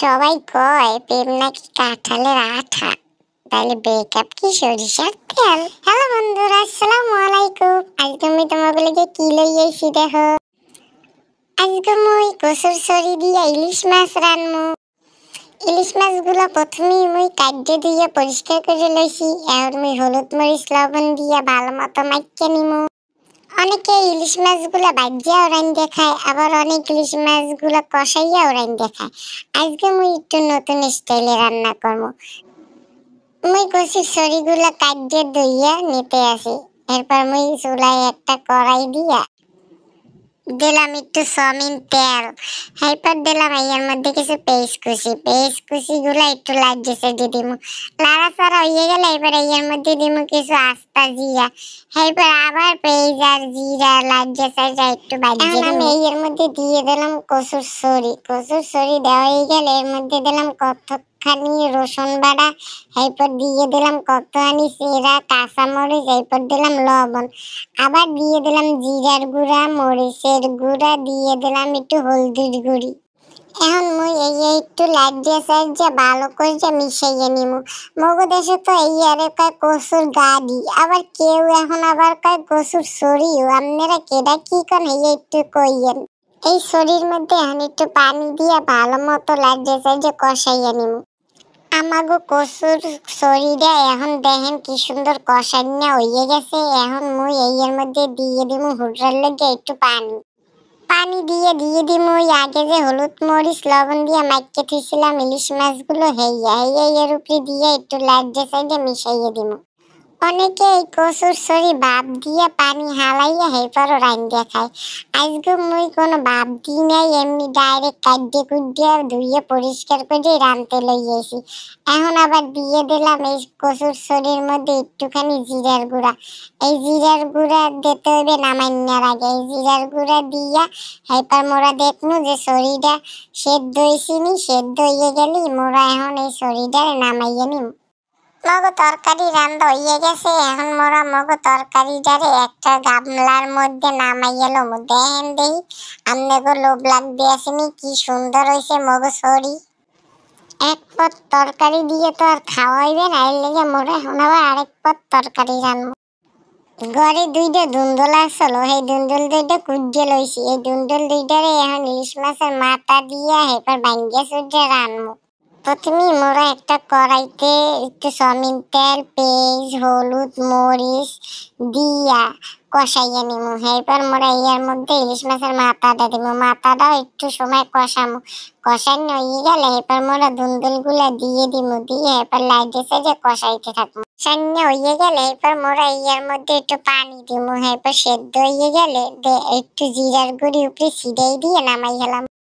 সবাই কয় প্রেম নাকি কাঁঠালের আঠা, তাহলে ব্রেকআপ কি সরিষার তেল? হ্যালো বন্ধুরা, আসসালামু আলাইকুম। আজকে আমি তোমাগুলোকে কি লই আইছি দেখো। আজকে মুই কচুর ছড়ি দিয়া ইলিশ মাছ রানমু। ইলিশ মাছগুলো প্রথমেই মুই কাটে ধুইয়া পরিষ্কার করে লইছি। এখন মুই হলুদ মরিচ লবণ দিয়া ভালো মতো মাখিয়ে নিমু। অনেকে ইলিশ মাছগুলা ভাজিয়াও রাইন্দে খায়, আবার অনেক ইলিশ মাছগুলা কষাইয়াও রাইন্দে খায়। আজকে মুই একটু নতুন স্টাইলে রান্না করবো। মুই কচুর ছড়িগুলা কাটে ধুইয়া নিতে আসি। এরপর মুই চুলায় একটা কড়াই দিয়া দিলাম একটু সয়াবিন তেল। এরপর দিলাম এর মধ্যে কিছু পেঁয়াজ কুচি গুলা একটু লাইট দিয়ে দিমু। লাড়াচাড়া হয়ে গেলে এবার এর মধ্যে দিমু কিছু আস্তা জিরা। এরপর আবার পেঁয়াজ আর জিরা লাইট একটু ভাজিয়ে দিমু। আমি এর মধ্যে দিয়ে দিলাম কচুর ছড়ি দেওয়া হয়ে গেলে এর মধ্যে দিলাম কতখানি রসুন বাটা। এরপর দিয়ে দিলাম কতখানি জিরা কাঁচামরিচ। এরপর দিলাম লবণ, আবার দিয়ে দিলাম জিরার গুঁড়া, মরিচের গুঁড়া, দিয়ে দিলাম একটু হলদির গুঁড়ি। এখন মুই একটু লাইট দিয়ে ভালো করে মিশাইয়ে নিমু। মগো দেশে তো এই আরে কয় কচুর গাড়ি, আবার কেউ এখন আবার কয় কচুর ছড়িও। আপনারা কেডা কি কন একটু কইয়েন। এই ছড়ির মধ্যে এখন একটু পানি দিয়ে ভালো মতো লাইট দিয়ে কষাইয়ে নিমু। আমাগো কচুর ছড়িটা এখন দেখেন কি সুন্দর কষাইয়া হয়ে গেছে। এখন মুই এর মধ্যে দিয়ে দিমু হুড়ার লগে একটু পানি দিয়ে দিমু আগে যে হলুদ মরিচ লবণ দিয়ে মাখিয়ে থুইছিলাম ইলিশ মাছগুলো এর উপরে দিয়ে একটু লাইট দিয়ে মিশাইয়ে দিমু। অনেকে এই কচুর ছড়ি ভাপ দিয়ে পানি হালাইয়া হেরপরও রাইন্দে খায়। আজকে মুই কোনো ভাপ দিই নাই, এমনি ডাইরেক্ট কাটে কুটে ধুইয়ে পরিষ্কার করে রানতে লইয়েছি। এখন আবার দিয়ে দিলাম এই কচুর ছড়ির মধ্যে একটুখানি জিরার গুঁড়া। এই জিরার গুঁড়া দিতে হবে নামাইনার আগে। এই জিরার গুঁড়া দিয়া এরপর মোরা দেখনু যে ছড়িটা সেদ্ধ হয়েছিনি। সেদ্ধ হয়ে গেলি মোরা এখন এই ছড়িটা নামাইয়ে নিম। মগো তরকারি রান্না হয়ে গেছে। এখন মোরা মগো তরকারিটারে একটা গামলার মধ্যে নামাইয়ে লমু। দেখেন দেই আমনেগো লোভ লাগবে আসেনি, কি সুন্দর হয়েছে মগো ছড়ি। এক পদ তরকারি দিয়ে তো আর খাওয়া হইবে না, এর লেগে মোরা এখন আবার আরেক পদ তরকারি রান্না। ঘরে দুইটা দুন্দুল আসলো, সেই দুন্দুল দুইটা কুটে লইছি। এই দুন্দুল দুইটারে এখন ইলিশ মাছের মাথা দিয়া এরপর ভাঙ্গিয়া চুটে রানমু। প্রথমেই মোরা একটা কড়াইতে একটু সয়াবিন তেল, পেঁয়াজ, হলুদ মরিচ দিয়া কষাইয়ে নিমু। এরপর মোরা এর মধ্যে ইলিশ মাছের মাথাটা দিমু। মাথাটাও একটু সময় কষামু। কষানো হয়ে গেলে এরপর মোরা দুন্দুলগুলা দিয়ে দিমু। দিয়ে এরপর লাইট দিয়ে কষাইতে থাকবো। কষানো হয়ে গেলে এরপর মোরা এর মধ্যে একটু পানি দিমু। এরপর সেদ্ধ হয়ে গেলে একটু জিরার গুঁড়ি উপরে ছিটাই দিয়ে নামাই গেলাম।